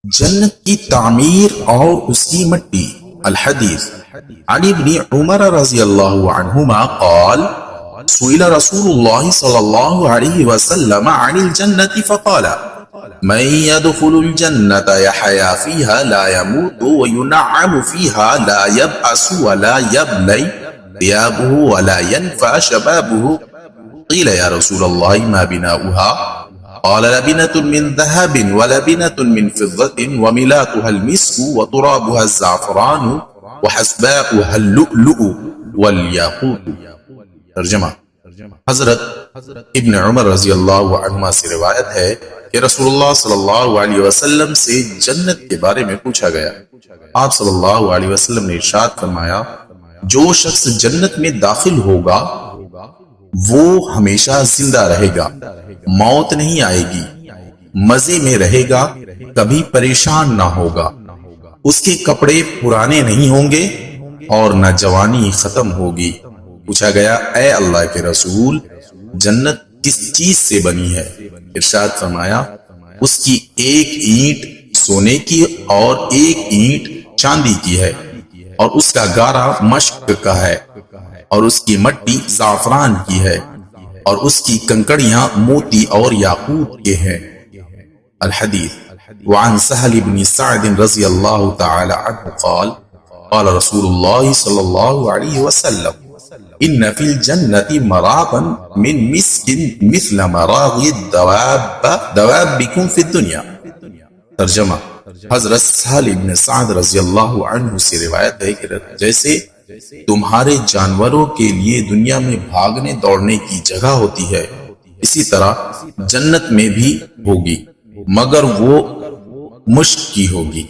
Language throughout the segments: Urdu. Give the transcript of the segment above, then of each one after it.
جنت کی تعمیر اور اس کی مٹی۔ الحدیث عن ابن عمر رضی اللہ عنہما قال سئل رسول اللہ صلی اللہ علیہ وسلم عن الجنت فقال من يدخل الجنة يحيا فيها لا يموت وينعم فيها لا يبأس ولا يبلي ثيابه ولا ينفع شبابه قيل يا رسول الله ما بناؤها قال لبنة من ذهب ولبنة من فضة وملاتها المسك وترابها الزعفران وحسباؤها اللؤلؤ والياقوت۔ ترجمہ، حضرت ابن عمر رضی اللہ عنہما سے روایت ہے کہ رسول اللہ صلی اللہ علیہ وسلم سے جنت کے بارے میں پوچھا گیا۔ آپ صلی اللہ علیہ وسلم نے ارشاد فرمایا، جو شخص جنت میں داخل ہوگا وہ ہمیشہ زندہ رہے گا، موت نہیں آئے گی، مزے میں رہے گا، کبھی پریشان نہ ہوگا، اس کے کپڑے پرانے نہیں ہوں گے اور نہ جوانی ختم ہوگی۔ پوچھا گیا، اے اللہ کے رسول، جنت کس چیز سے بنی ہے؟ ارشاد فرمایا، اس کی ایک اینٹ سونے کی اور ایک اینٹ چاندی کی ہے، اور اس کا گارا مشک کا ہے، اور اس کی مٹی زعفران کی ہے، اور اس کی کنکڑیاں موتی اور یاقوت کے ہیں۔ الحدیث وعن سہل بن سعد رضی اللہ تعالی عنہ قال قال رسول اللہ صلی اللہ علیہ وسلم ان فی الجنت مراغا من مسک مثل مراغ دوابکم فی الدنیا۔ ترجمہ، حضرت سہل بن سعد رضی اللہ عنہ سے روایت ہے کہ جیسے تمہارے جانوروں کے لیے دنیا میں بھاگنے دوڑنے کی جگہ ہوتی ہے، اسی طرح جنت میں بھی ہوگی، مگر وہ مشک کی ہوگی۔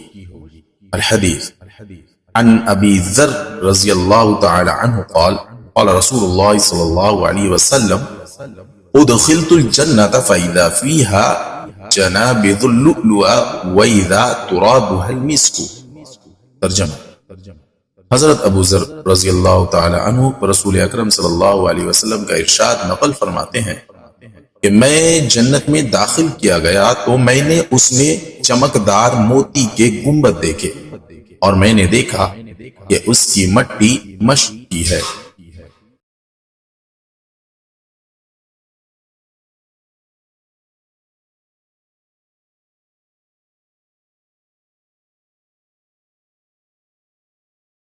الحدیث عن ابی ذر رضی اللہ تعالی عنہ قال قال رسول اللہ صلی اللہ علیہ وسلم ادخلت الجنة فإذا فيها جنابذ اللؤلؤ وإذا ترابها المسك۔ ترجمہ، حضرت ابو ذر رضی اللہ تعالی عنہ رسول اکرم صلی اللہ علیہ وسلم کا ارشاد نقل فرماتے ہیں کہ میں جنت میں داخل کیا گیا تو میں نے اس میں چمکدار موتی کے گنبد دیکھے، اور میں نے دیکھا کہ اس کی مٹی مشک کی ہے،